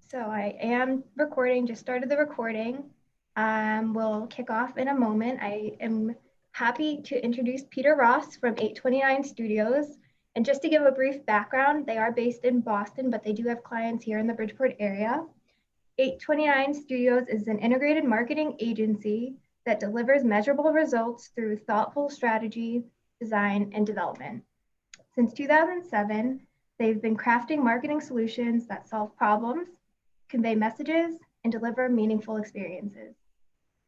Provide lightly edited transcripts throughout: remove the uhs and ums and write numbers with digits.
So I am recording, just started the recording. We'll kick off in a moment. I am happy to introduce Peter Ross from 829 Studios. And just to give a brief background, they are based in Boston, but they do have clients here in the Bridgeport area. 829 Studios is an integrated marketing agency that delivers measurable results through thoughtful strategy, design, and development. Since 2007, they've been crafting marketing solutions that solve problems, convey messages, and deliver meaningful experiences.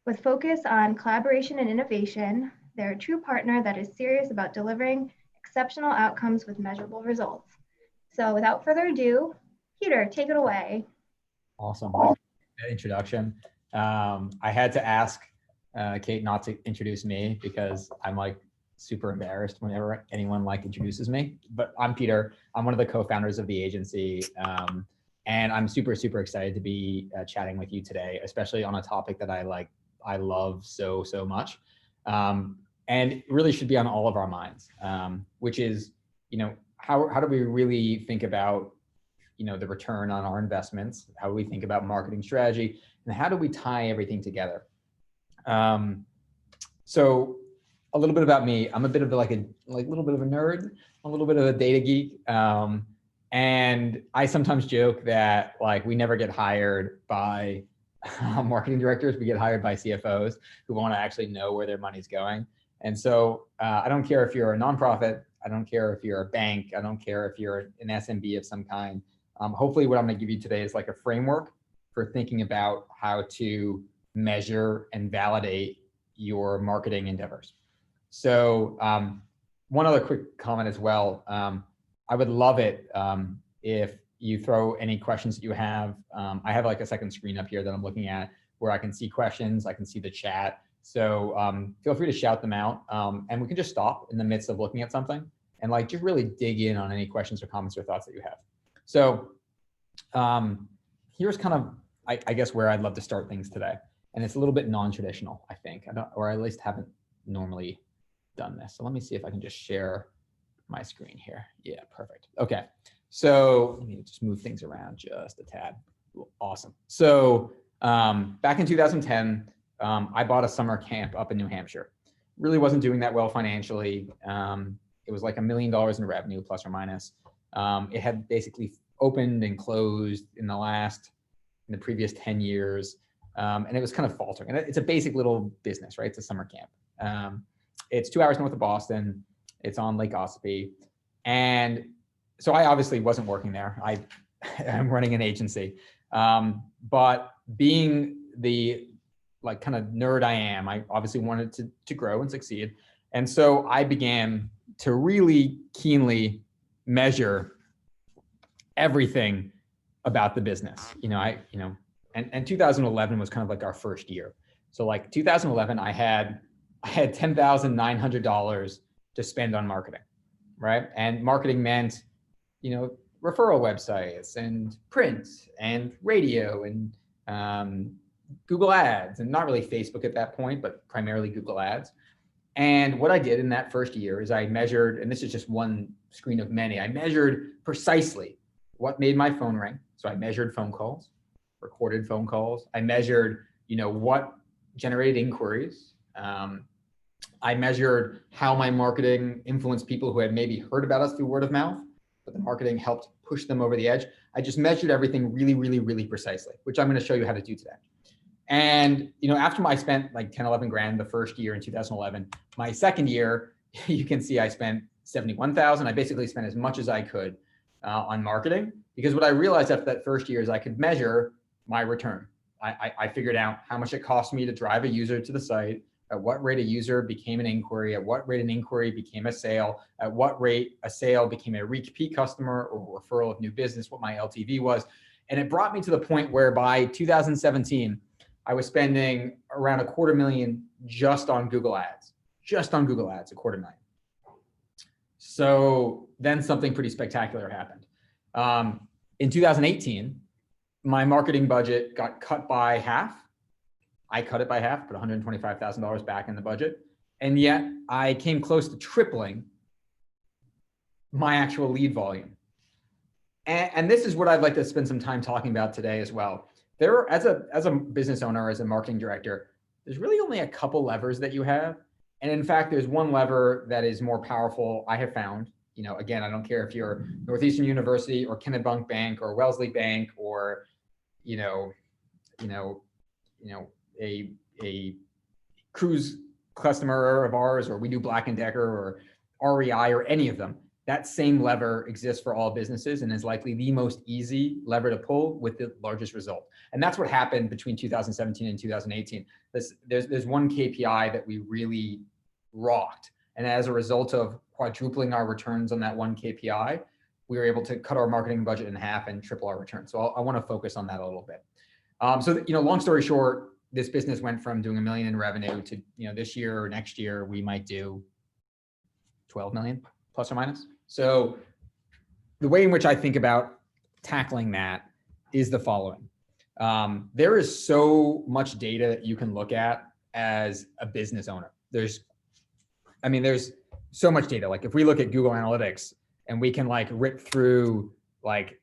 With focus on collaboration and innovation, they're a true partner that is serious about delivering exceptional outcomes with measurable results. So without further ado, Peter, take it away. Awesome. Introduction. I had to ask Kate not to introduce me because I'm like super embarrassed whenever anyone like introduces me. But I'm Peter. I'm one of the co-founders of the agency. And I'm super excited to be chatting with you today, especially on a topic that I love so much. And it really should be on all of our minds, which is, how do we really think about, the return on our investments? How do we think about marketing strategy? And how do we tie everything together? So a little bit about me. I'm a bit of a little bit of a nerd, a little bit of a data geek. And I sometimes joke that we never get hired by marketing directors. We get hired by CFOs who want to actually know where their money's going. And so I don't care if you're a nonprofit. I don't care if you're a bank. I don't care if you're an SMB of some kind. Hopefully what I'm going to give you today is like a framework for thinking about how to measure and validate your marketing endeavors. So one other quick comment as well. I would love it if you throw any questions that you have. I have like a second screen up here that I'm looking at where I can see questions, I can see the chat. So feel free to shout them out, and we can just stop in the midst of looking at something and just really dig in on any questions or comments or thoughts that you have. So here's kind of, I guess, where I'd love to start things today. And it's a little bit non-traditional, I think, or at least haven't normally done this. So let me see if I can just share my screen here. Yeah, perfect. Okay, so let me just move things around just a tad. Awesome. So back in 2010, I bought a summer camp up in New Hampshire. Really wasn't doing that well financially. It was like $1 million in revenue, plus or minus. It had basically opened and closed in the previous 10 years. And it was kind of faltering. And it's a basic little business, right? It's a summer camp. It's 2 hours north of Boston. It's on Lake Ossipee. And so I obviously wasn't working there. I'm running an agency. But being the kind of nerd I am, I obviously wanted to grow and succeed. And so I began to really keenly measure everything about the business. And 2011 was kind of like our first year. So 2011, I had $10,900 to spend on marketing, right? And marketing meant, referral websites and print and radio and Google Ads, and not really Facebook at that point, but primarily Google Ads. And what I did in that first year is I measured, and this is just one screen of many, I measured precisely what made my phone ring. So I measured phone calls, recorded phone calls. I measured, what generated inquiries. I measured how my marketing influenced people who had maybe heard about us through word of mouth, but the marketing helped push them over the edge. I just measured everything really precisely, which I'm going to show you how to do today. And, after I spent like 10, 11 grand the first year in 2011, my second year, you can see I spent 71,000. I basically spent as much as I could on marketing, because what I realized after that first year is I could measure my return. I figured out how much it cost me to drive a user to the site, at what rate a user became an inquiry, at what rate an inquiry became a sale, at what rate a sale became a repeat customer or referral of new business, what my LTV was. And it brought me to the point where by 2017, I was spending around $250,000 just on Google Ads, $250,000. So then something pretty spectacular happened. In 2018, my marketing budget got cut by half. I cut it by half, put $125,000 back in the budget. And yet I came close to tripling my actual lead volume. And this is what I'd like to spend some time talking about today as well. There, as a business owner, as a marketing director, there's really only a couple levers that you have. And in fact, there's one lever that is more powerful, I have found. Again, I don't care if you're Northeastern University or Kennebunk Bank or Wellesley Bank or, you know, a cruise customer of ours, or we do Black & Decker or REI or any of them. That same lever exists for all businesses and is likely the most easy lever to pull with the largest result. And that's what happened between 2017 and 2018. There's one KPI that we really rocked. And as a result of quadrupling our returns on that one KPI, we were able to cut our marketing budget in half and triple our returns. So I want to focus on that a little bit. Long story short, this business went from doing $1 million in revenue to, this year or next year, we might do 12 million plus or minus. So the way in which I think about tackling that is the following. There is so much data that you can look at as a business owner. There's so much data. Like if we look at Google Analytics and we can rip through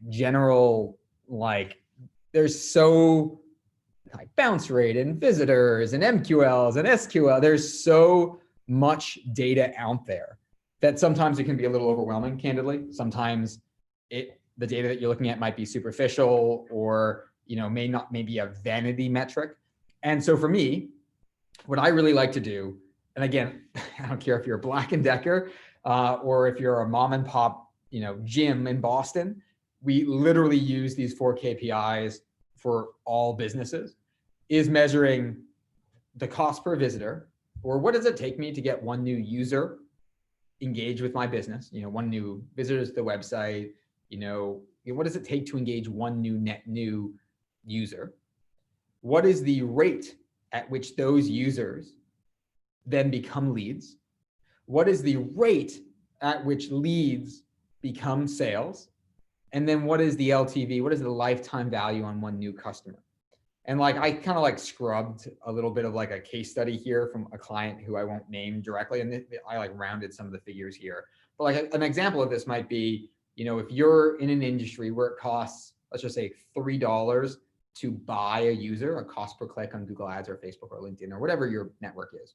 general, there's so bounce rate and visitors and MQLs and SQL. There's so much data out there that sometimes it can be a little overwhelming, candidly. Sometimes the data that you're looking at might be superficial or may be a vanity metric. And so for me, what I really like to do, and again, I don't care if you're a Black & Decker or if you're a mom and pop gym in Boston, we literally use these 4 KPIs for all businesses, is measuring the cost per visitor, or what does it take me to get one new user engage with my business, one new visitor to the website, what does it take to engage one net new user? What is the rate at which those users then become leads? What is the rate at which leads become sales? And then what is the LTV? What is the lifetime value on one new customer? And I kind of scrubbed a little bit of a case study here from a client who I won't name directly. And I rounded some of the figures here. But an example of this might be, if you're in an industry where it costs, let's just say $3 to buy a user, a cost per click on Google Ads or Facebook or LinkedIn or whatever your network is.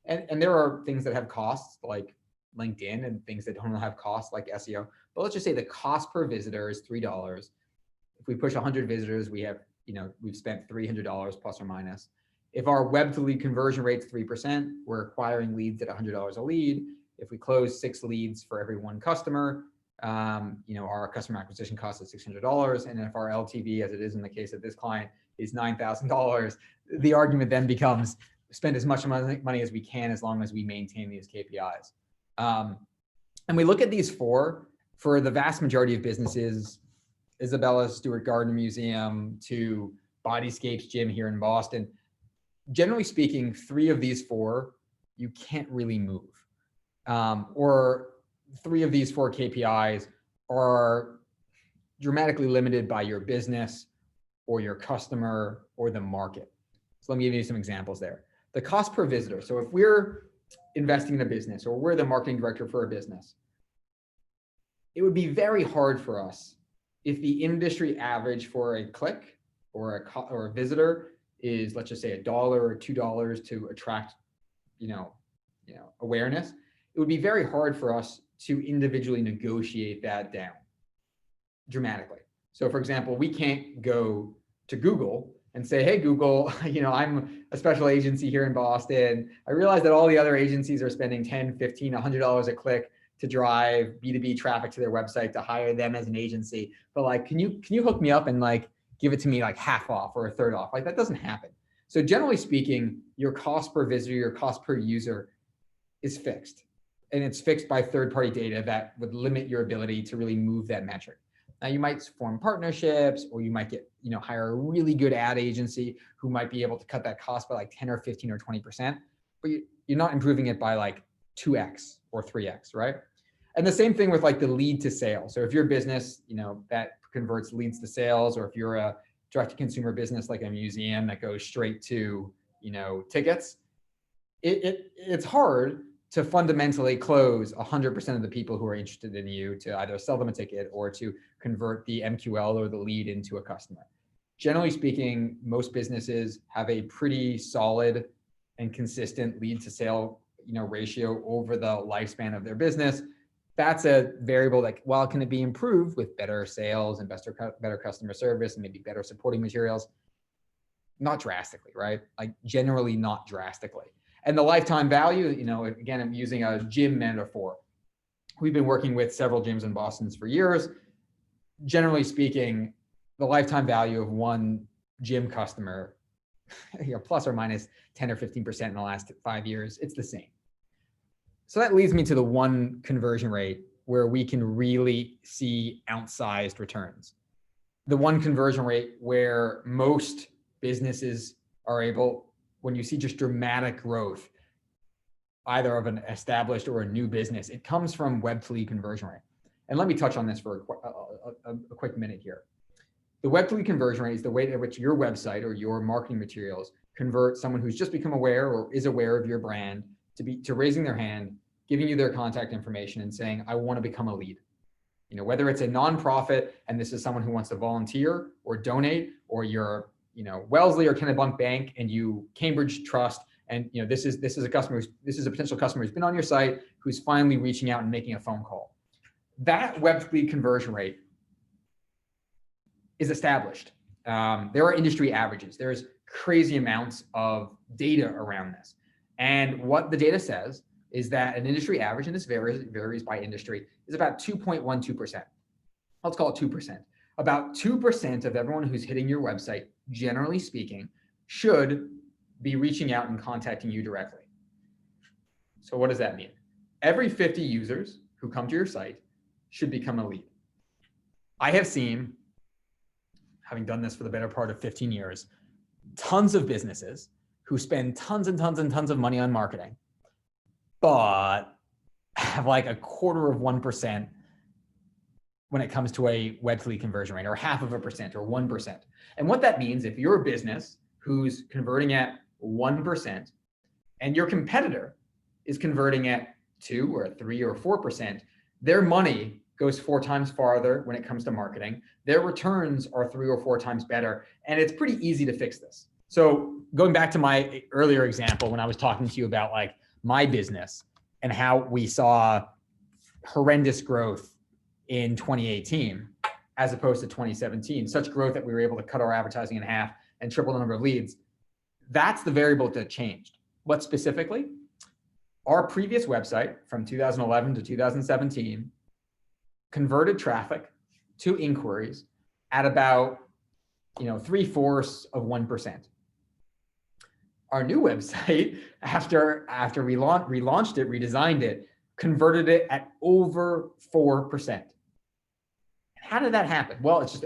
And there are things that have costs like LinkedIn and things that don't have costs like SEO. But let's just say the cost per visitor is $3. If we push 100 visitors, we've spent $300 plus or minus. If our web to lead conversion rate's 3%, we're acquiring leads at $100 a lead. If we close 6 leads for every 1 customer, our customer acquisition cost is $600. And if our LTV, as it is in the case of this client, is $9,000, the argument then becomes spend as much money as we can as long as we maintain these KPIs. And we look at these 4 for the vast majority of businesses, Isabella Stewart Gardner Museum to Bodyscapes Gym here in Boston. Generally speaking, 3 of these 4, you can't really move. Or 3 of these 4 KPIs are dramatically limited by your business or your customer or the market. So let me give you some examples there. The cost per visitor. So if we're investing in a business or we're the marketing director for a business, it would be very hard for us if the industry average for a click or a visitor is, let's just say $1 or $2 to attract, awareness. It would be very hard for us to individually negotiate that down dramatically. So for example, we can't go to Google and say, hey, Google, I'm a special agency here in Boston. I realize that all the other agencies are spending $10, $15, $100 a click to drive B2B traffic to their website to hire them as an agency. But can you hook me up and give it to me half off or a third off? That doesn't happen. So generally speaking, your cost per visitor, your cost per user is fixed. And it's fixed by third-party data that would limit your ability to really move that metric. Now you might form partnerships, or you might get, hire a really good ad agency who might be able to cut that cost by 10 or 15 or 20%, but you're not improving it by 2x or 3x, right? And the same thing with the lead to sale. So if your business, that converts leads to sales, or if you're a direct to consumer business like a museum that goes straight to, tickets, it's hard to fundamentally close 100% of the people who are interested in you, to either sell them a ticket or to convert the MQL or the lead into a customer. Generally speaking, most businesses have a pretty solid and consistent lead to sale, ratio over the lifespan of their business. That's a variable that, while can it be improved with better sales and better customer service and maybe better supporting materials, not drastically, right? Like generally not drastically. And the lifetime value, again, I'm using a gym metaphor. We've been working with several gyms in Boston for years. Generally speaking, the lifetime value of one gym customer, plus or minus 10 or 15% in the last 5 years, it's the same. So that leads me to the one conversion rate where we can really see outsized returns. The one conversion rate where most businesses are able, when you see just dramatic growth, either of an established or a new business, it comes from web to lead conversion rate. And let me touch on this for a quick minute here. The web to lead conversion rate is the way in which your website or your marketing materials convert someone who's just become aware or is aware of your brand to raising their hand, giving you their contact information and saying, I want to become a lead. Whether it's a nonprofit and this is someone who wants to volunteer or donate, or you're, Wellesley or Kennebunk Bank and you Cambridge Trust, and this is a customer, this is a potential customer who's been on your site, who's finally reaching out and making a phone call. That web to lead conversion rate is established. There are industry averages. There's crazy amounts of data around this. And what the data says is that an industry average, and this varies by industry, is about 2.12%. Let's call it 2%. About 2% of everyone who's hitting your website, generally speaking, should be reaching out and contacting you directly. So what does that mean? Every 50 users who come to your site should become a lead. I have seen, having done this for the better part of 15 years, tons of businesses who spend tons and tons and tons of money on marketing, but have like 0.25% when it comes to a web to lead conversion rate, or 0.5% or 1%. And what that means, if you're a business who's converting at 1% and your competitor is converting at 2 or 3 or 4%, their money goes 4 times farther when it comes to marketing. Their returns are 3 or 4 times better. And it's pretty easy to fix this. So going back to my earlier example, when I was talking to you about like my business and how we saw horrendous growth in 2018, as opposed to 2017, such growth that we were able to cut our advertising in half and triple the number of leads. That's the variable that changed. What specifically? Our previous website from 2011 to 2017 converted traffic to inquiries at about 0.75%. Our new website, after we relaunched it, redesigned it, converted it at over 4%. How did that happen? Well, it's just,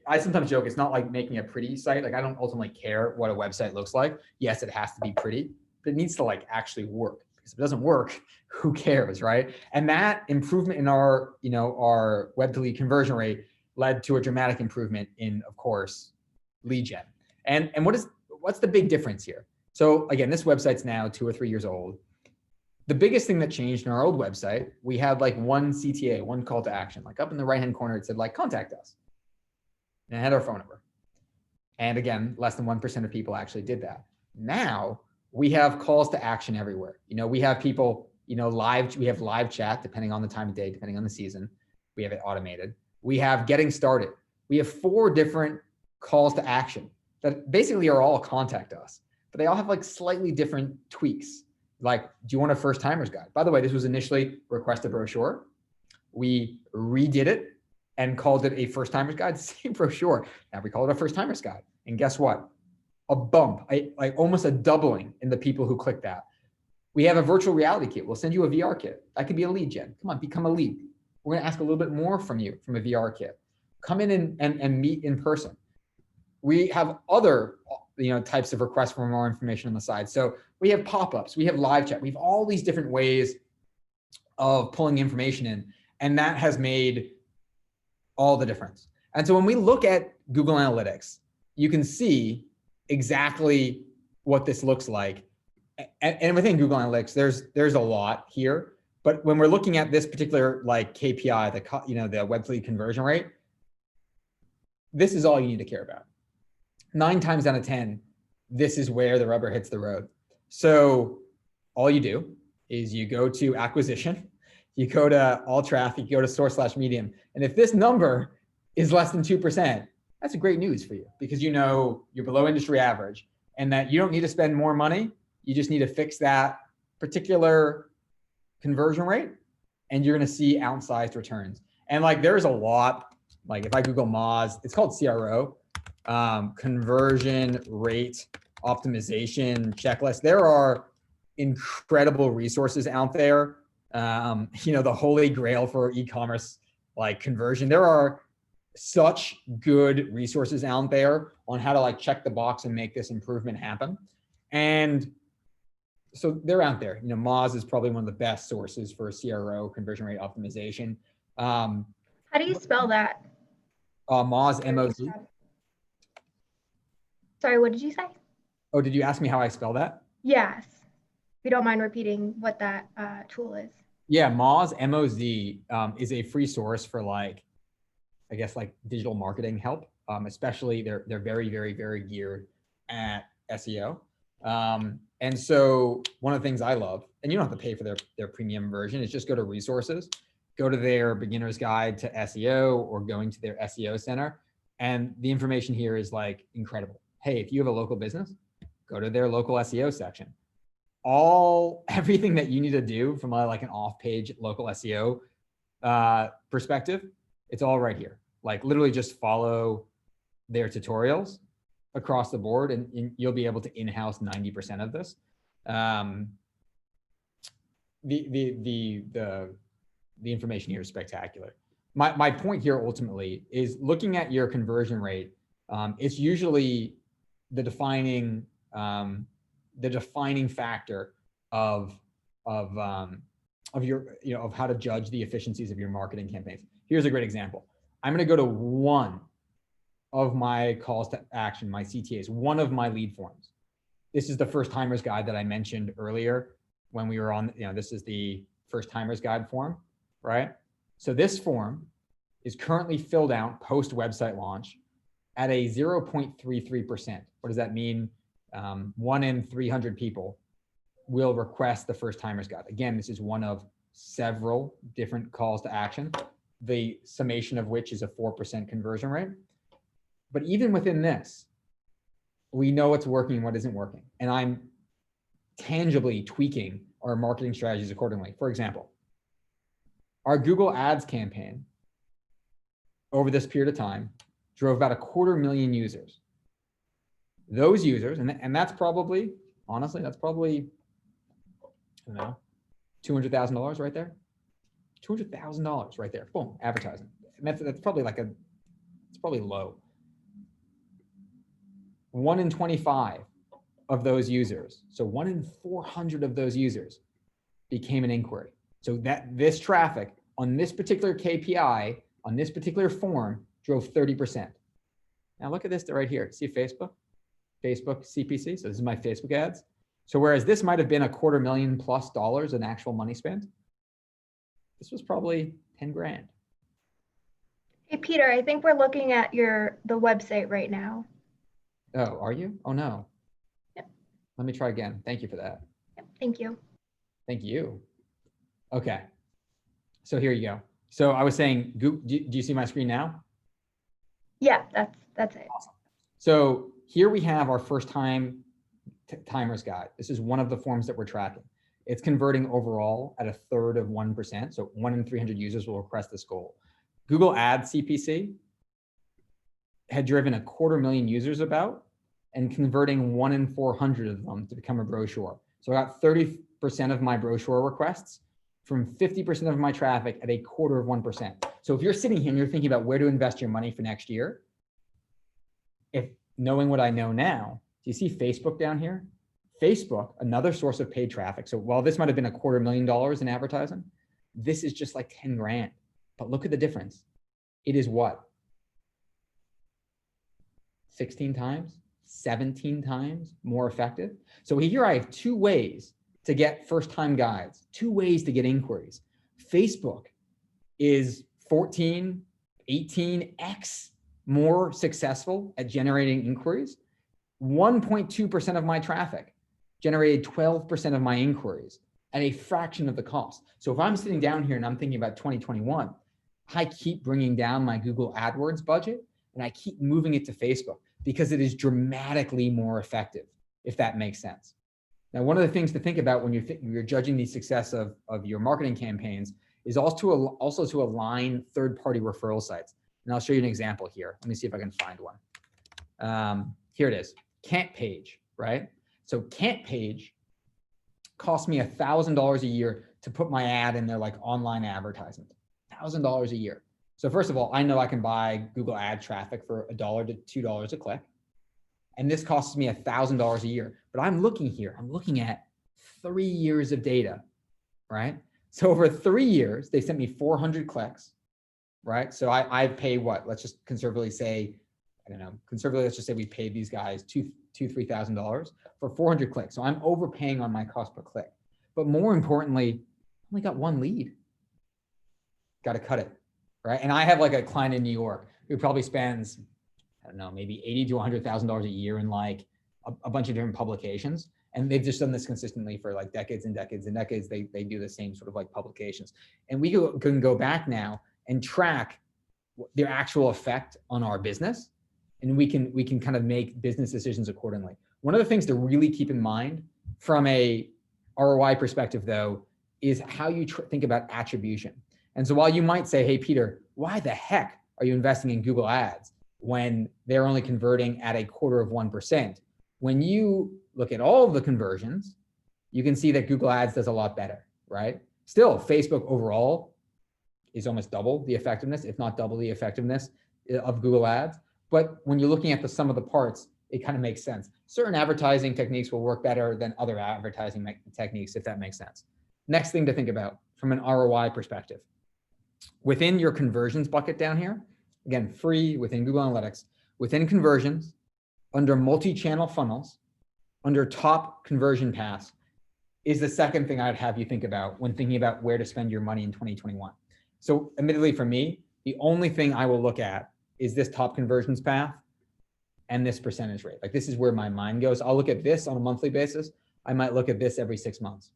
I sometimes joke, it's not like making a pretty site. Like I don't ultimately care what a website looks like. Yes, it has to be pretty, but it needs to like actually work. Because if it doesn't work, who cares, right? And that improvement in our, our web to lead conversion rate led to a dramatic improvement in, of course, lead gen. And what's the big difference here? So again, this website's now 2 or 3 years old. The biggest thing that changed in our old website, we had like one CTA, one call to action, like up in the right-hand corner, it said like, contact us. And it had our phone number. And again, less than 1% of people actually did that. Now we have calls to action everywhere. We have people, we have live chat, depending on the time of day, depending on the season. We have it automated. We have getting started. We have 4 different calls to action that basically are all contact us, but they all have like slightly different tweaks. Like, do you want a first timers guide? By the way, this was initially request a brochure. We redid it and called it a first timers guide, same brochure. Now we call it a first timers guide. And guess what? A bump, like almost a doubling in the people who clicked that. We have a virtual reality kit. We'll send you a VR kit. That could be a lead gen. Come on, become a lead. We're gonna ask a little bit more from you from a VR kit. Come in and meet in person. We have other types of requests for more information on the side. So we have pop-ups, we have live chat, we have all these different ways of pulling information in, and that has made all the difference. And so when we look at Google Analytics, you can see exactly what this looks like and within Google Analytics, there's a lot here. But when we're looking at this particular like KPI, the web lead conversion rate, this is all you need to care about. 9 times out of 10, this is where the rubber hits the road. So all you do is you go to acquisition, you go to all traffic, you go to source/medium. And if this number is less than 2%, that's great news for you, because you know you're below industry average and that you don't need to spend more money. You just need to fix that particular conversion rate and you're going to see outsized returns. And like, there's a lot, like if I Google Moz, it's called CRO, conversion rate optimization checklist. There are incredible resources out there. The holy grail for e-commerce, like conversion. There are such good resources out there on how to like check the box and make this improvement happen. And so they're out there. Moz is probably one of the best sources for CRO, conversion rate optimization. How do you spell that? Moz, M-O-Z. Sorry, what did you say? Oh, did you ask me how I spell that? Yes. If you don't mind repeating what that tool is. Yeah, Moz, M-O-Z, is a free source for like, I guess like digital marketing help. Especially they're very, very, very geared at SEO. And so one of the things I love, and you don't have to pay for their premium version, is just go to resources, go to their beginner's guide to SEO or going to their SEO center. And the information here is like incredible. Hey, if you have a local business, go to their local SEO section. Everything that you need to do from like an off-page local SEO perspective, it's all right here. Like literally just follow their tutorials across the board and you'll be able to in-house 90% of this. The information here is spectacular. My point here ultimately is looking at your conversion rate. It's usually the defining factor of your, of how to judge the efficiencies of your marketing campaigns. Here's a great example. I'm going to go to one of my calls to action, my CTAs, one of my lead forms. This is the first timers guide that I mentioned earlier when we were on, this is the first timers guide form, right? So this form is currently filled out post website launch at a 0.33%. What does that mean? 1 in 300 people will request the first timers guide. Again, this is one of several different calls to action, the summation of which is a 4% conversion rate. But even within this, we know what's working and what isn't working. And I'm tangibly tweaking our marketing strategies accordingly. For example, our Google Ads campaign over this period of time drove about 250,000 users. Those users, and that's probably, honestly, that's probably, I don't know, $200,000 right there. $200,000 right there. Boom, advertising. And that's probably it's probably low. 1 in 25 of those users, so 1 in 400 of those users became an inquiry. So that this traffic on this particular KPI, on this particular form, drove 30%. Now look at this right here. See Facebook CPC. So this is my Facebook ads. So whereas this might have been $250,000+ in actual money spent, this was probably 10 grand. Hey, Peter, I think we're looking at the website right now. Oh, are you? Oh, no. Yep. Let me try again. Thank you for that. Yep. Thank you. Thank you. Okay. So here you go. So I was saying, do you see my screen now? Yeah, that's it. Awesome. So here we have our first time timers guide. This is one of the forms that we're tracking. It's converting overall at 1/3 of 1%. So 1 in 300 users will request this goal. Google Ads CPC had driven 250,000 users about and converting 1 in 400 of them to become a brochure. So I got 30% of my brochure requests from 50% of my traffic at 1/4 of 1%. So if you're sitting here and you're thinking about where to invest your money for next year, if knowing what I know now, do you see Facebook down here? Facebook, another source of paid traffic. So while this might have been $250,000 in advertising, this is just like 10 grand. But look at the difference. It is what? 16 times, 17 times more effective. So here I have 2 ways to get first-time guides, 2 ways to get inquiries. Facebook is 14, 18x more successful at generating inquiries. 1.2% of my traffic generated 12% of my inquiries at a fraction of the cost. So if I'm sitting down here and I'm thinking about 2021, I keep bringing down my Google AdWords budget and I keep moving it to Facebook because it is dramatically more effective, if that makes sense. Now, one of the things to think about when you're judging the success of your marketing campaigns is also to align third-party referral sites. And I'll show you an example here. Let me see if I can find one. Here it is, CantPage, right? So CantPage cost me $1,000 a year to put my ad in their like online advertisement, $1,000 a year. So first of all, I know I can buy Google ad traffic for $1 to $2 a click. And this costs me $1,000 a year. But I'm looking here, I'm looking at 3 years of data, right? So over 3 years, they sent me 400 clicks, right? So I pay what? Let's just conservatively say, I don't know, conservatively, let's just say we paid these guys $3,000 for 400 clicks. So I'm overpaying on my cost per click. But more importantly, I only got 1 lead. Got to cut it, right? And I have like a client in New York who probably spends, I don't know, maybe $80,000 to $100,000 a year in like a bunch of different publications. And they've just done this consistently for like decades and decades and decades. They do the same sort of like publications. And we can go back now and track their actual effect on our business. And we can kind of make business decisions accordingly. One of the things to really keep in mind from a ROI perspective, though, is how you think about attribution. And so while you might say, hey, Peter, why the heck are you investing in Google Ads when they're only converting at 0.25%? When you look at all of the conversions, you can see that Google Ads does a lot better, right? Still, Facebook overall is almost double the effectiveness, if not double the effectiveness of Google Ads. But when you're looking at the sum of the parts, it kind of makes sense. Certain advertising techniques will work better than other advertising techniques, if that makes sense. Next thing to think about from an ROI perspective. Within your conversions bucket down here, again, free within Google Analytics, within conversions, under multi-channel funnels, under top conversion paths, is the second thing I'd have you think about when thinking about where to spend your money in 2021. So admittedly for me, the only thing I will look at is this top conversions path and this percentage rate. Like this is where my mind goes. I'll look at this on a monthly basis. I might look at this every 6 months.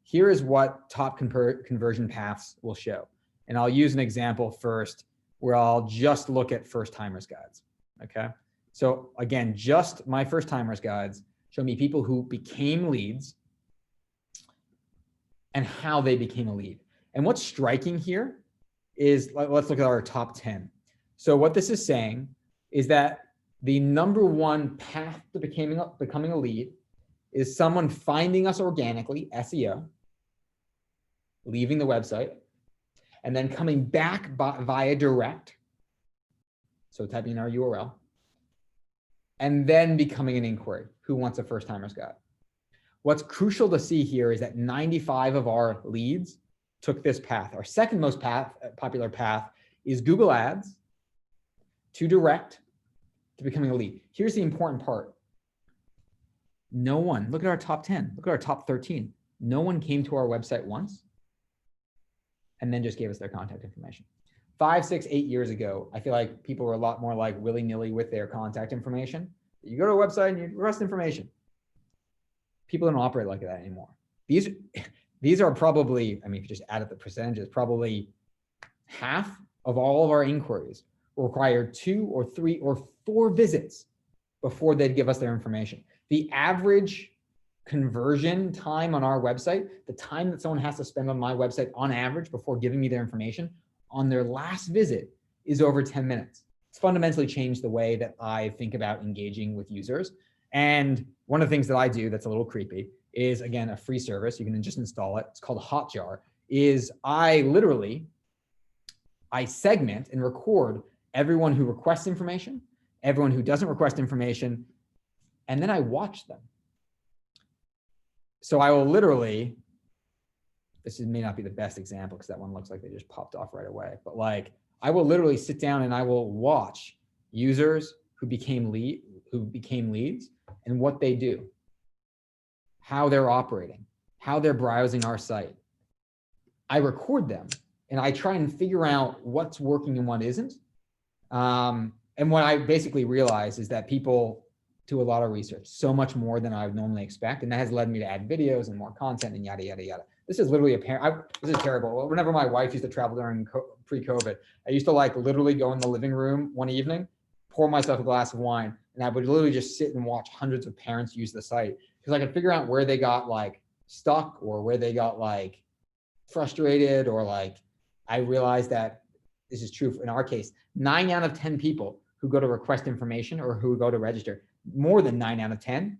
Here is what top conversion paths will show. And I'll use an example first where I'll just look at first timers guides, okay? So again, just my first timers guides show me people who became leads and how they became a lead. And what's striking here is, let's look at our top 10. So what this is saying is that the #1 path to becoming a lead is someone finding us organically, SEO, leaving the website, and then coming back via direct, so typing in our URL, and then becoming an inquiry who wants a first timers guide. What's crucial to see here is that 95 of our leads took this path. Our second most popular path is Google Ads to direct to becoming a lead. Here's the important part. No one, look at our top 10, look at our top 13. No one came to our website once and then just gave us their contact information. 5, 6, 8 years ago, I feel like people were a lot more like willy-nilly with their contact information. You go to a website and you request information. People don't operate like that anymore. These are probably, I mean, if you just add up the percentages, probably half of all of our inquiries require 2 or 3 or 4 visits before they'd give us their information. The average conversion time on our website, the time that someone has to spend on my website on average before giving me their information on their last visit is over 10 minutes. It's fundamentally changed the way that I think about engaging with users. And one of the things that I do that's a little creepy is, again, a free service. You can just install it. It's called Hotjar. Is I segment and record everyone who requests information, everyone who doesn't request information, and then I watch them. So I will literally, this may not be the best example because that one looks like they just popped off right away, but like I will literally sit down and I will watch users who became who became leads and what they do, how they're operating, how they're browsing our site. I record them and I try and figure out what's working and what isn't. And what I basically realize is that people do a lot of research, so much more than I would normally expect. And that has led me to add videos and more content and yada, yada, yada. This is literally this is terrible. Whenever my wife used to travel during pre-COVID, I used to like literally go in the living room one evening, pour myself a glass of wine, and I would literally just sit and watch hundreds of parents use the site because I could figure out where they got like stuck or where they got like frustrated, or like I realized that this is true in our case, 9 out of 10 people who go to request information or who go to register, more than 9 out of 10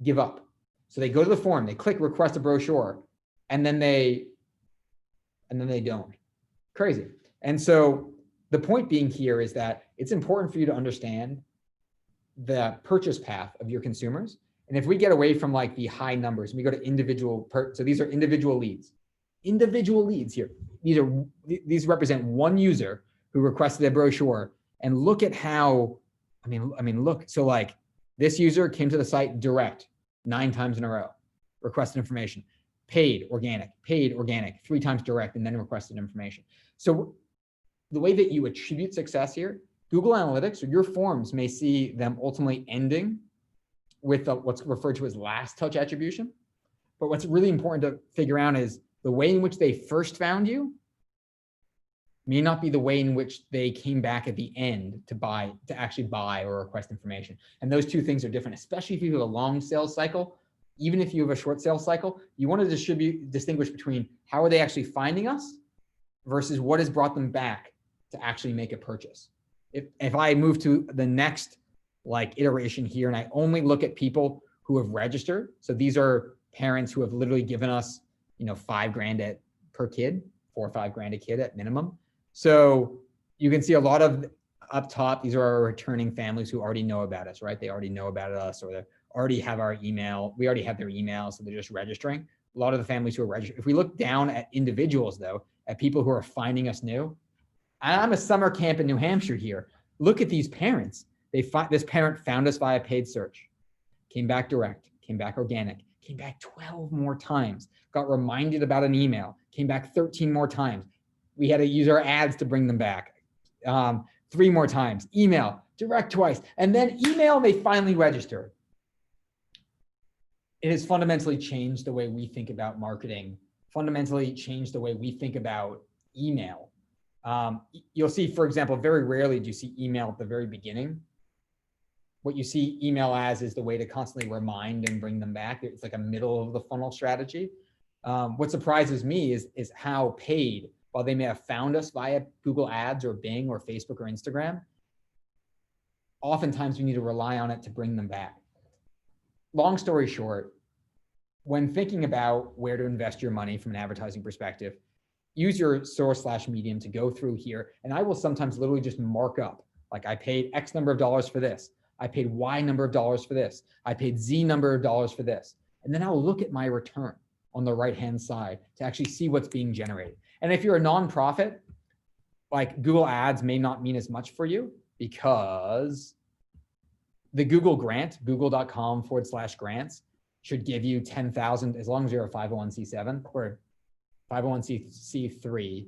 give up. So they go to the form, they click request a brochure, and then they don't. Crazy. And so the point being here is that it's important for you to understand the purchase path of your consumers. And if we get away from like the high numbers and we go to individual, so these are individual leads here. These represent one user who requested a brochure, and look at how, look, so like this user came to the site direct 9 times in a row, requested information, paid organic, 3 times direct, and then requested information. So the way that you attribute success here, Google Analytics or your forms may see them ultimately ending with what's referred to as last touch attribution. But what's really important to figure out is the way in which they first found you may not be the way in which they came back at the end to actually buy or request information. And those two things are different, especially if you have a long sales cycle. Even if you have a short sales cycle, you want to distinguish between how are they actually finding us versus what has brought them back to actually make a purchase. If I move to the next like iteration here and I only look at people who have registered, so these are parents who have literally given us, $5,000 per kid, $4 or $5,000 a kid at minimum. So you can see a lot of up top, these are our returning families who already know about us, right? They already know about us, or they already have our email. We already have their email, so they're just registering. A lot of the families who are registering. If we look down at individuals though, at people who are finding us new, I'm a summer camp in New Hampshire here. Look at these parents. This parent found us via paid search, came back direct, came back organic, came back 12 more times, got reminded about an email, came back 13 more times. We had to use our ads to bring them back. 3 more times, email, direct twice, and then email, they finally register. It has fundamentally changed the way we think about marketing, fundamentally changed the way we think about email. You'll see, for example, very rarely do you see email at the very beginning. What you see email as is the way to constantly remind and bring them back. It's like a middle of the funnel strategy. What surprises me is how paid, while they may have found us via Google Ads or Bing or Facebook or Instagram, oftentimes we need to rely on it to bring them back. Long story short, when thinking about where to invest your money from an advertising perspective, use your source/medium to go through here. And I will sometimes literally just mark up, like I paid X number of dollars for this. I paid Y number of dollars for this. I paid Z number of dollars for this. And then I'll look at my return on the right-hand side to actually see what's being generated. And if you're a nonprofit, like Google Ads may not mean as much for you because the Google grant, google.com/grants, should give you 10,000 as long as you're a 501c7 or 501c3,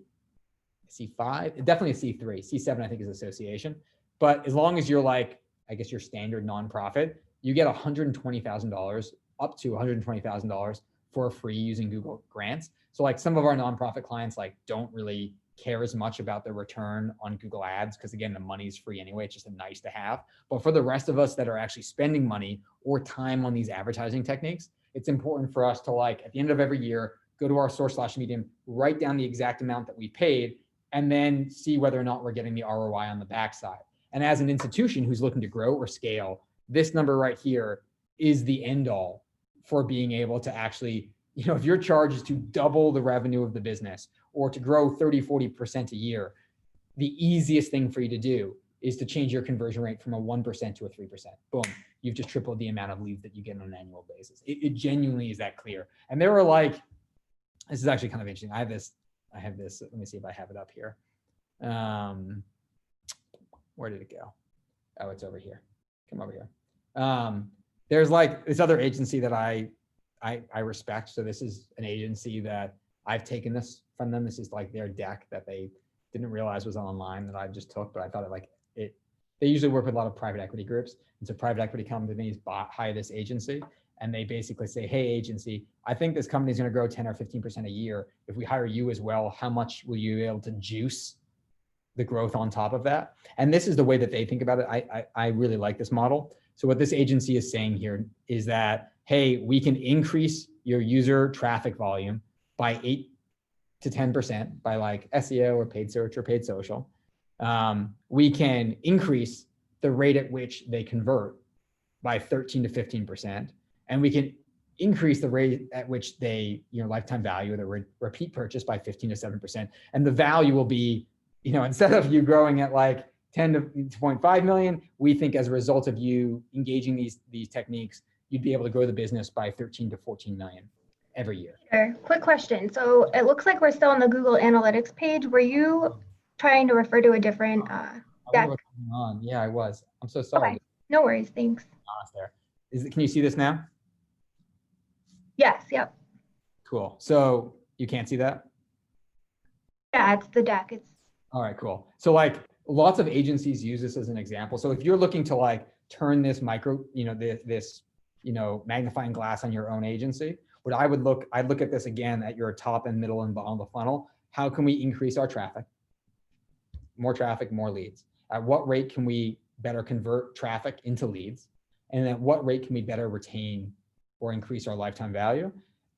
C5, definitely a C3. C7, I think, is association. But as long as you're like, I guess your standard nonprofit, you get $120,000, up to $120,000 for free using Google grants. So like some of our nonprofit clients like don't really care as much about the return on Google Ads because again, the money's free anyway, it's just a nice to have. But for the rest of us that are actually spending money or time on these advertising techniques, it's important for us to like at the end of every year, go to our source/medium, write down the exact amount that we paid, and then see whether or not we're getting the ROI on the backside. And as an institution who's looking to grow or scale, this number right here is the end all for being able to actually, if your charge is to double the revenue of the business or to grow 30-40% a year, the easiest thing for you to do is to change your conversion rate from a 1% to a 3%. Boom, you've just tripled the amount of leads that you get on an annual basis. It genuinely is that clear. And there are like, this is actually kind of interesting. I have this, let me see if I have it up here. Where did it go? Oh, it's over here. come over here. There's like this other agency that I respect. So this is an agency that I've taken this from them. This is like their deck that they didn't realize was online that I just took, but I thought they usually work with a lot of private equity groups. And so private equity companies hire this agency, and they basically say, hey, agency, I think this company is going to grow 10 or 15% a year. If we hire you as well, how much will you be able to juice the growth on top of that? And this is the way that they think about it. I really like this model. So what this agency is saying here is that, hey, we can increase your user traffic volume by 8 to 10% by like SEO or paid search or paid social. We can increase the rate at which they convert by 13 to 15%. And we can increase the rate at which they, lifetime value of the repeat purchase by 15 to 7%. And the value will be, instead of you growing at like 10 to 2.5 million, we think as a result of you engaging these techniques, you'd be able to grow the business by 13 to 14 million every year. Sure. Quick question. So it looks like we're still on the Google Analytics page. Were you trying to refer to a different deck? What's going on? Yeah, I was. I'm so sorry. Okay. No worries. Thanks. There. Can you see this now? Yes. Yep. Cool. So you can't see that? Yeah, it's the deck. All right, cool. So like lots of agencies use this as an example. So if you're looking to like turn this magnifying glass on your own agency, I'd look at this again at your top and middle and bottom of the funnel. How can we increase our traffic? More traffic, more leads. At what rate can we better convert traffic into leads? And at what rate can we better retain or increase our lifetime value?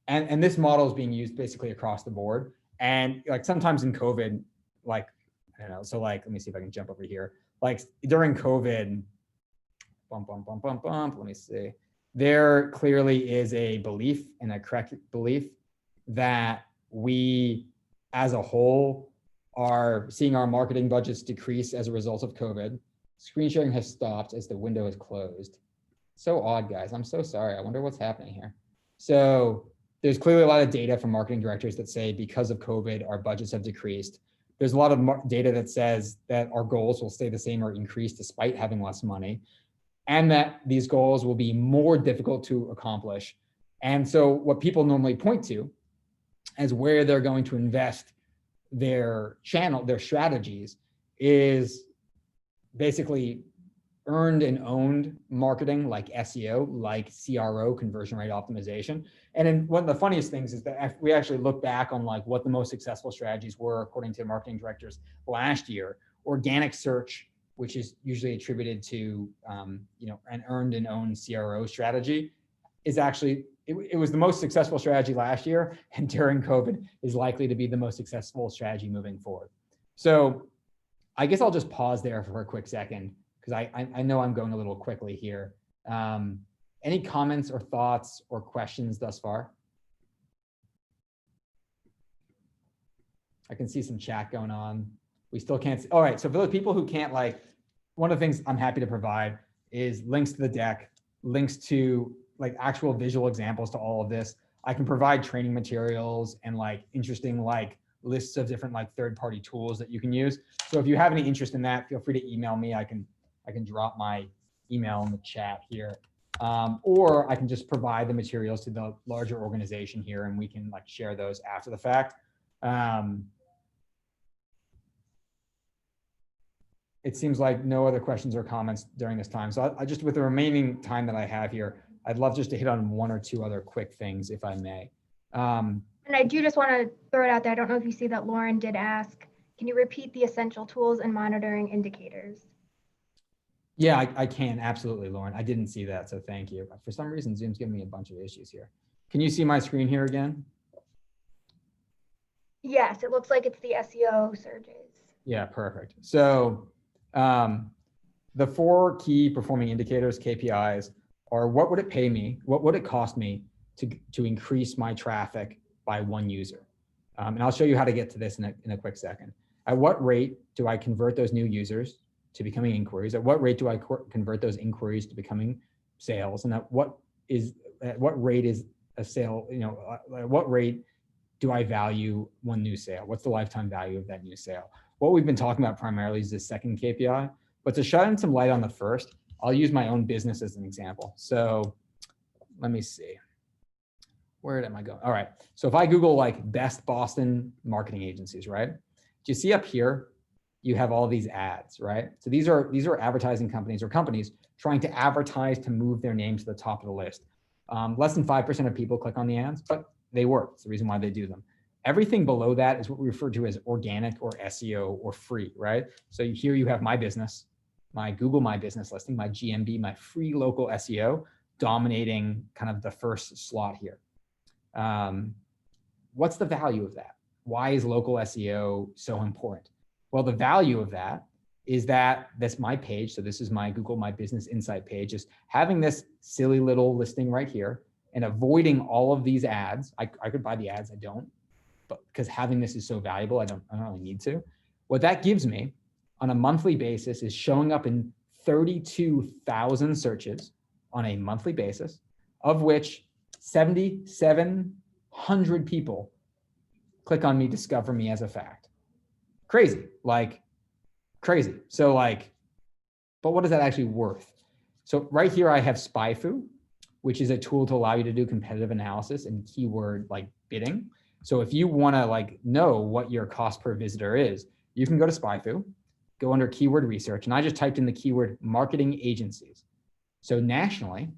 And this model is being used basically across the board. And like sometimes in COVID, like, I don't know, so like, let me see if I can jump over here. Like during COVID, let me see. There clearly is a belief, and a correct belief, that we as a whole are seeing our marketing budgets decrease as a result of COVID. Screen sharing has stopped as the window is closed. So odd, guys. I'm so sorry. I wonder what's happening here. So there's clearly a lot of data from marketing directors that say because of COVID, our budgets have decreased. There's a lot of data that says that our goals will stay the same or increase despite having less money, and that these goals will be more difficult to accomplish. And so what people normally point to as where they're going to invest their strategies is basically earned and owned marketing, like SEO, like CRO, conversion rate optimization. And then one of the funniest things is that we actually look back on like what the most successful strategies were according to marketing directors last year. Organic search, which is usually attributed to an earned and owned CRO strategy, is actually, it was the most successful strategy last year, and during COVID is likely to be the most successful strategy moving forward. So I guess I'll just pause there for a quick second, because I know I'm going a little quickly here. Any comments or thoughts or questions thus far? I can see some chat going on. We still can't see. All right, so for those people who can't, like, one of the things I'm happy to provide is links to the deck, links to like actual visual examples to all of this. I can provide training materials and like interesting like lists of different like third-party tools that you can use. So if you have any interest in that, feel free to email me. I can drop my email in the chat here. Or I can just provide the materials to the larger organization here, and we can like share those after the fact. It seems like no other questions or comments during this time. So I just, with the remaining time that I have here, I'd love just to hit on one or two other quick things, if I may. And I do just want to throw it out there. I don't know if you see that Lauren did ask, can you repeat the essential tools and monitoring indicators? Yeah, I can. Absolutely, Lauren. I didn't see that, so thank you. For some reason, Zoom's giving me a bunch of issues here. Can you see my screen here again? Yes, it looks like it's the SEO surges. Yeah, perfect. So the 4 key performing indicators, KPIs, are what would it pay me? What would it cost me to increase my traffic by 1 user? And I'll show you how to get to this in a quick second. At what rate do I convert those new users to becoming inquiries? At what rate do I convert those inquiries to becoming sales? And at what rate is a sale, at what rate do I value 1 new sale? What's the lifetime value of that new sale? What we've been talking about primarily is the second KPI, but to shine some light on the first, I'll use my own business as an example. So let me see. Where am I going? All right. So if I Google like best Boston marketing agencies, right? Do you see up here, you have all these ads, right? So these are advertising companies or companies trying to advertise to move their name to the top of the list. Less than 5% of people click on the ads, but they work. It's the reason why they do them. Everything below that is what we refer to as organic or SEO or free, right? So here you have my business, my Google My Business listing, my GMB, my free local SEO dominating kind of the first slot here. What's the value of that? Why is local SEO so important? Well, the value of that is that that's my page. So this is my Google My Business Insight page, just having this silly little listing right here and avoiding all of these ads. I could buy the ads, I don't, but because having this is so valuable, I don't really need to. What that gives me on a monthly basis is showing up in 32,000 searches on a monthly basis, of which 7,700 people click on me, discover me as a fact. Crazy, like crazy. So like, but what is that actually worth? So right here, I have SpyFu, which is a tool to allow you to do competitive analysis and keyword like bidding. So if you want to like know what your cost per visitor is, you can go to SpyFu, go under keyword research, and I just typed in the keyword marketing agencies. So nationally,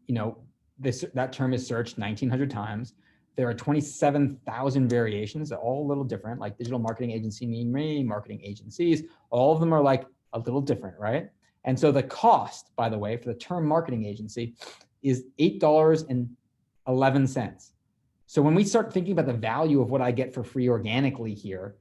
you know, that term is searched 1,900 times. There are 27,000 variations, they're all a little different, like digital marketing agency, me, marketing agencies, all of them are like a little different, right? And so the cost, by the way, for the term marketing agency is $8.11. So when we start thinking about the value of what I get for free organically here,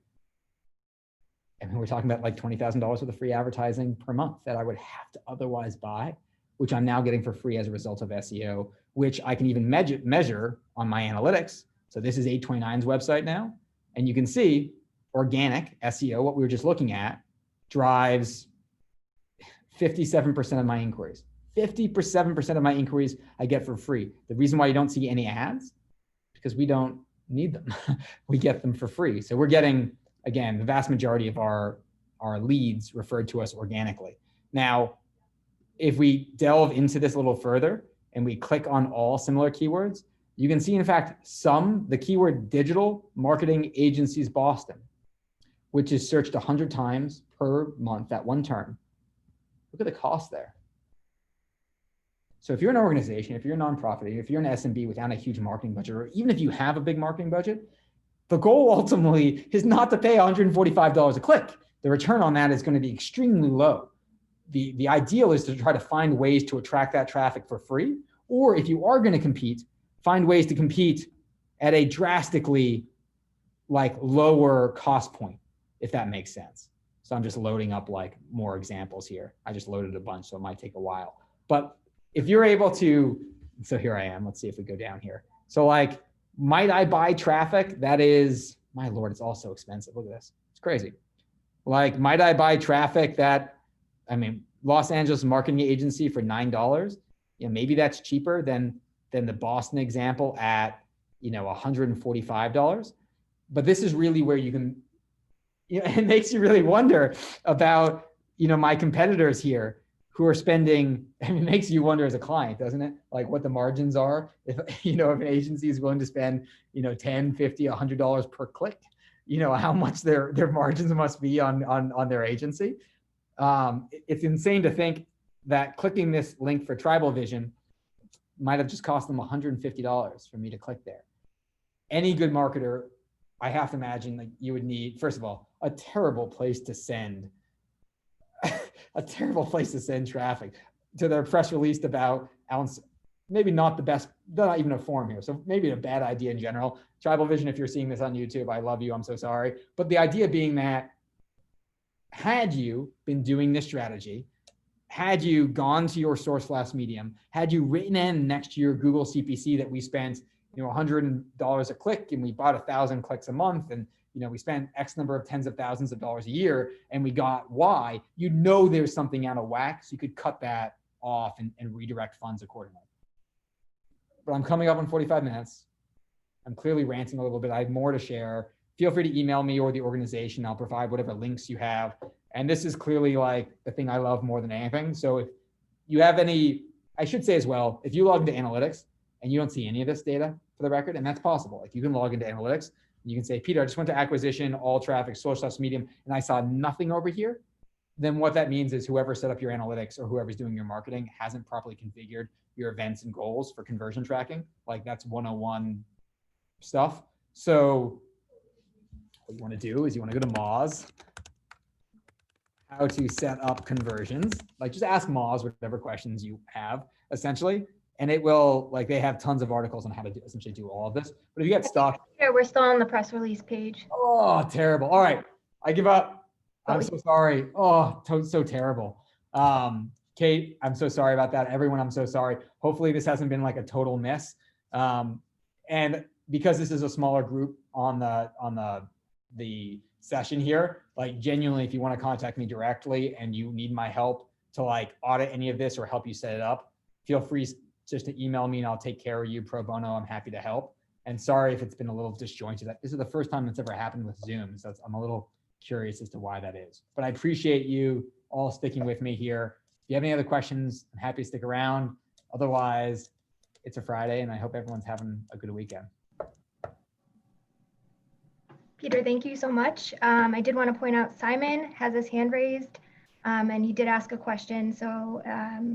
I mean, we're talking about like $20,000 worth of free advertising per month that I would have to otherwise buy, which I'm now getting for free as a result of SEO, which I can even measure on my analytics. So this is 829's website now. And you can see organic SEO, what we were just looking at, drives 57% of my inquiries. 57% of my inquiries I get for free. The reason why you don't see any ads, because we don't need them. We get them for free. So we're getting, again, the vast majority of our leads referred to us organically. Now, if we delve into this a little further and we click on all similar keywords, you can see, in fact, the keyword digital marketing agencies Boston, which is searched 100 times per month, that one term. Look at the cost there. So if you're an organization, if you're a nonprofit, if you're an SMB without a huge marketing budget, or even if you have a big marketing budget, the goal ultimately is not to pay $145 a click. The return on that is going to be extremely low. The ideal is to try to find ways to attract that traffic for free, or if you are going to compete, find ways to compete at a drastically like lower cost point, if that makes sense. So I'm just loading up like more examples here. I just loaded a bunch, so it might take a while. But if you're able to, so here I am, let's see if we go down here. So like, might I buy traffic? That is, my Lord, it's all so expensive. Look at this, it's crazy. Like, might I buy traffic that, I mean, Los Angeles marketing agency for $9, maybe that's cheaper than the Boston example at, $145. But this is really where you can, it makes you really wonder about, my competitors here who are spending, it makes you wonder as a client, doesn't it? Like what the margins are, if an agency is willing to spend, $10, $50, $100 per click, how much their margins must be on their agency. It's insane to think that clicking this link for Tribal Vision might have just cost them $150 for me to click there. Any good marketer, I have to imagine, like you would need, first of all, a terrible place to send traffic to their press release about ounce. Maybe not the best, not even a form here. So maybe a bad idea in general. Tribal Vision, if you're seeing this on YouTube, I love you, I'm so sorry. But the idea being that had you been doing this strategy, had you gone to your source last medium, had you written in next to your Google CPC that we spent, $100 a click and we bought 1,000 clicks a month, and we spent X number of tens of thousands of dollars a year and we got Y, there's something out of whack, so you could cut that off and redirect funds accordingly. But I'm coming up on 45 minutes. I'm clearly ranting a little bit. I have more to share. Feel free to email me or the organization. I'll provide whatever links you have And this is clearly like the thing I love more than anything. So if you have any, I should say as well, if you log into analytics and you don't see any of this data for the record, and that's possible, like you can log into analytics, and you can say, Peter, I just went to acquisition, all traffic, source, medium, and I saw nothing over here. Then what that means is whoever set up your analytics or whoever's doing your marketing hasn't properly configured your events and goals for conversion tracking. Like that's 101 stuff. So what you want to do is you want to go to Moz, how to set up conversions. Like just ask Moz whatever questions you have, essentially. And it will, like they have tons of articles on how to essentially do all of this. But if you get stuck. Yeah, we're still on the press release page. Oh, terrible. All right, I give up. I'm so sorry. Oh, so terrible. Kate, I'm so sorry about that. Everyone, I'm so sorry. Hopefully this hasn't been like a total miss. And because this is a smaller group on the session here, like genuinely, if you want to contact me directly and you need my help to like audit any of this or help you set it up, feel free just to email me and I'll take care of you pro bono. I'm happy to help. And sorry if it's been a little disjointed. This is the first time that's ever happened with Zoom. So I'm a little curious as to why that is. But I appreciate you all sticking with me here. If you have any other questions, I'm happy to stick around. Otherwise, it's a Friday and I hope everyone's having a good weekend. Peter, thank you so much. I did want to point out Simon has his hand raised and he did ask a question. So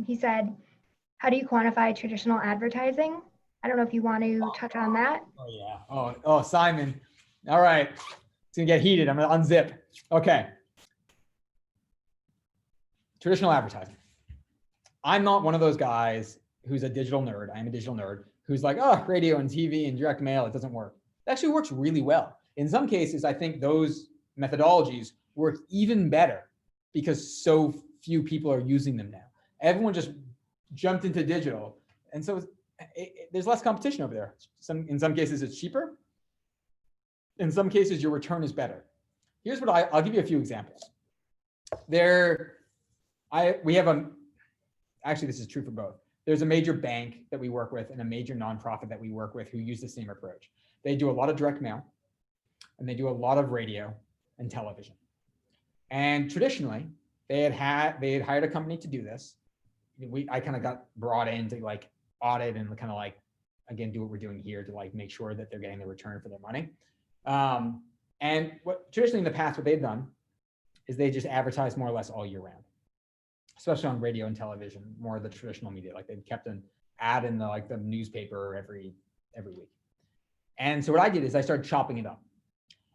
he said, how do you quantify traditional advertising? I don't know if you want to touch on that. Oh yeah. Oh, Simon. All right. It's gonna get heated. I'm gonna unzip. Okay. Traditional advertising. I'm not one of those guys who's a digital nerd. I'm a digital nerd who's like, oh, radio and TV and direct mail, it doesn't work. It actually works really well. In some cases, I think those methodologies work even better because so few people are using them now. Everyone just jumped into digital. And so there's less competition over there. In some cases, it's cheaper. In some cases, your return is better. Here's what I'll give you a few examples. Actually, this is true for both. There's a major bank that we work with and a major nonprofit that we work with who use the same approach. They do a lot of direct mail and they do a lot of radio and television. And traditionally, they had hired a company to do this. I kind of got brought in to like audit and kind of like, again, do what we're doing here to like make sure that they're getting the return for their money. And what traditionally in the past, what they've done is they just advertise more or less all year round, especially on radio and television, more of the traditional media. Like they've kept an ad in the newspaper every week. And so what I did is I started chopping it up.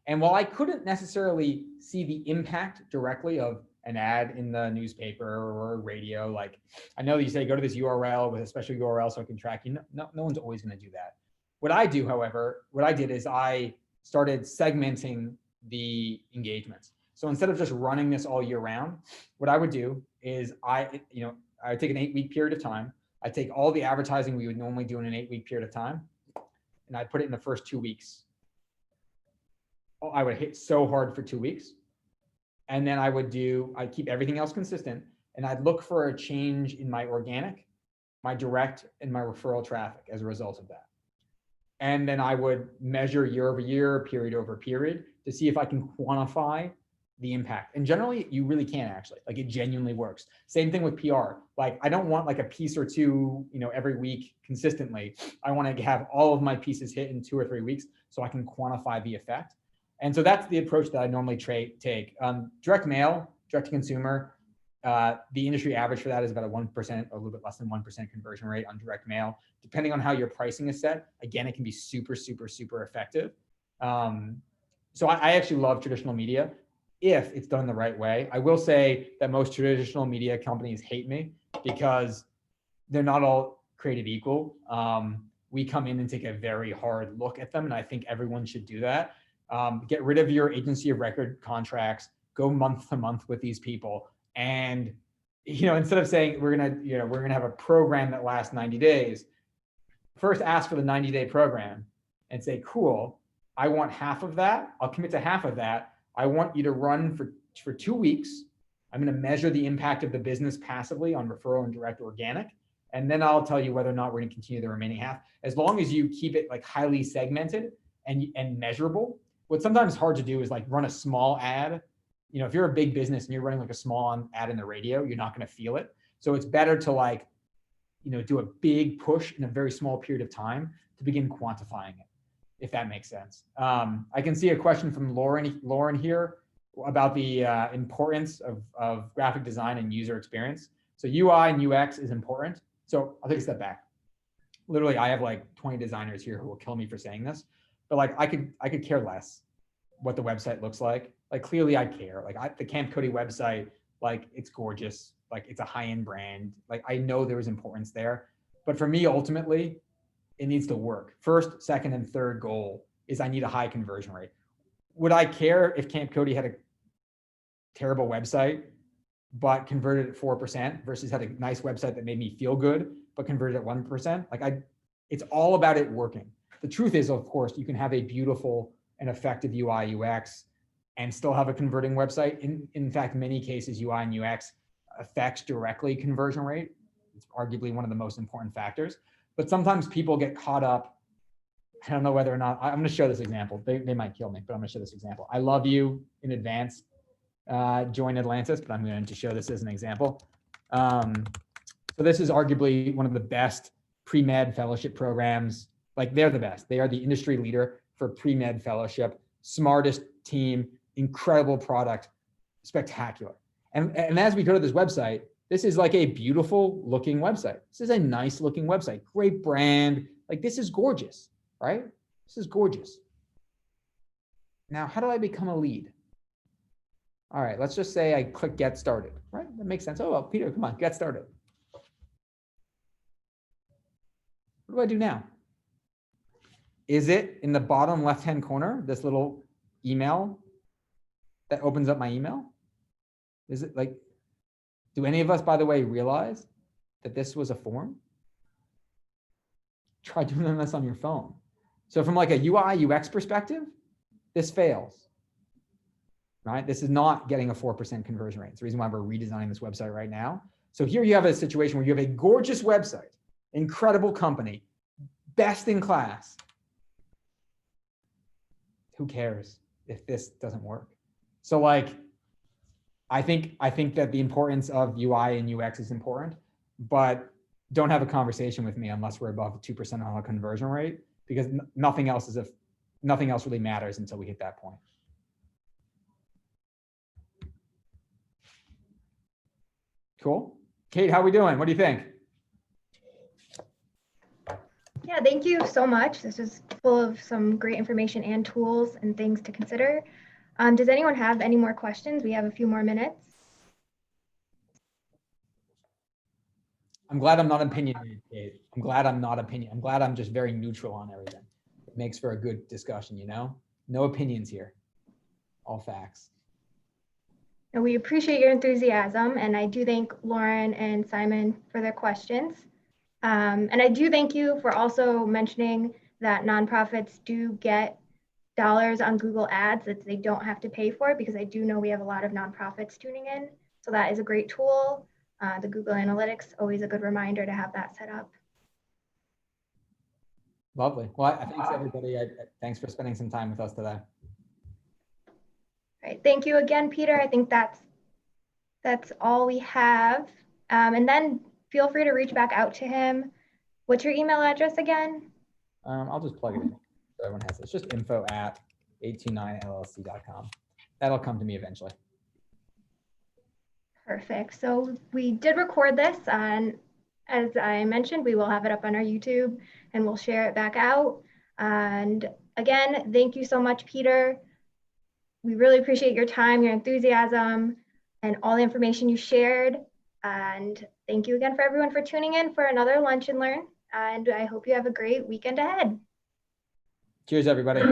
And while I couldn't necessarily see the impact directly of an ad in the newspaper or radio, like I know that you say go to this URL with a special URL so I can track you. No one's always going to do that. What I do, however, what I did is I started segmenting the engagements. So instead of just running this all year round, what I would do is I would take an 8-week period of time. I take all the advertising we would normally do in an 8-week period of time, and I'd put it in the first 2 weeks. I would hit so hard for 2 weeks. And then I'd keep everything else consistent, and I'd look for a change in my organic, my direct, and my referral traffic as a result of that. And then I would measure year over year, period over period to see if I can quantify the impact. And generally you really can actually, like it genuinely works. Same thing with PR. Like I don't want like a piece or two, every week consistently. I want to have all of my pieces hit in 2 or 3 weeks so I can quantify the effect. And so that's the approach that I normally take. Direct mail, direct to consumer, the industry average for that is about a 1%, a little bit less than 1% conversion rate on direct mail. Depending on how your pricing is set, again, it can be super, super, super effective. So I actually love traditional media if it's done the right way. I will say that most traditional media companies hate me because they're not all created equal. We come in and take a very hard look at them, and I think everyone should do that. Get rid of your agency of record contracts, go month to month with these people. And, instead of saying we're going to have a program that lasts 90 days, first ask for the 90-day program and say, cool, I want half of that. I'll commit to half of that. I want you to run for 2 weeks. I'm going to measure the impact of the business passively on referral and direct organic. And then I'll tell you whether or not we're going to continue the remaining half. As long as you keep it like highly segmented and measurable. What's sometimes hard to do is like run a small ad you know, if you're a big business and you're running like a small ad in the radio, you're not going to feel it. So it's better to like, you know, do a big push in a very small period of time to begin quantifying it, if that makes sense. I can see a question from Lauren here about the importance of graphic design and user experience. So UI and UX is important. So I'll take a step back. Literally, I have like 20 designers here who will kill me for saying this, but like I could care less what the website looks like. Like clearly I care. Like the Camp Cody website, like it's gorgeous. Like it's a high-end brand. Like I know there is importance there, but for me, ultimately, it needs to work. First, second, and third goal is I need a high conversion rate. Would I care if Camp Cody had a terrible website, but converted at 4% versus had a nice website that made me feel good, but converted at 1%? Like it's all about it working. The truth is, of course, you can have a beautiful and effective UI UX and still have a converting website. In fact, many cases, UI and UX affects directly conversion rate. It's arguably one of the most important factors. But sometimes people get caught up. I don't know whether or not, I'm going to show this example. They might kill me, but I'm going to show this example. I love you in advance, join Atlantis, but I'm going to show this as an example. So this is arguably one of the best pre-med fellowship programs. Like they're the best. They are the industry leader for pre-med fellowship, smartest team, incredible product, spectacular. And as we go to this website, this is like a beautiful looking website. This is a nice looking website, great brand. Like this is gorgeous, right? This is gorgeous. Now, how do I become a lead? All right, let's just say I click get started, right? That makes sense. Oh, well, Peter, come on, get started. What do I do now? Is it in the bottom left-hand corner, this little email that opens up my email? Is it like, do any of us, by the way, realize that this was a form? Try doing this on your phone. So from like a UI UX perspective, this fails, right? This is not getting a 4% conversion rate. It's the reason why we're redesigning this website right now. So here you have a situation where you have a gorgeous website, incredible company, best in class. Who cares if this doesn't work? So like, I think that the importance of UI and UX is important, but don't have a conversation with me unless we're above 2% on a conversion rate, because nothing else really matters until we hit that point. Cool. Kate, how are we doing? What do you think? Yeah, thank you so much. This is full of some great information and tools and things to consider. Does anyone have any more questions? We have a few more minutes. I'm glad I'm not opinionated, Kate. I'm glad I'm not opinion. I'm glad I'm just very neutral on everything. It makes for a good discussion, you know? No opinions here. All facts. And we appreciate your enthusiasm, and I do thank Lauren and Simon for their questions. And I do thank you for also mentioning that nonprofits do get dollars on Google Ads that they don't have to pay for, because I do know we have a lot of nonprofits tuning in. So that is a great tool. The Google Analytics, always a good reminder to have that set up. Lovely. Well, thanks everybody. Thanks for spending some time with us today. All right, thank you again, Peter. I think that's all we have. And then feel free to reach back out to him. What's your email address again? I'll just plug it in so everyone has it. It's just info@829llc.com. That'll come to me eventually. Perfect. So we did record this, and as I mentioned, we will have it up on our YouTube and we'll share it back out. And again, thank you so much, Peter. We really appreciate your time, your enthusiasm, and all the information you shared. And thank you again for everyone for tuning in for another Lunch and Learn. And I hope you have a great weekend ahead. Cheers, everybody.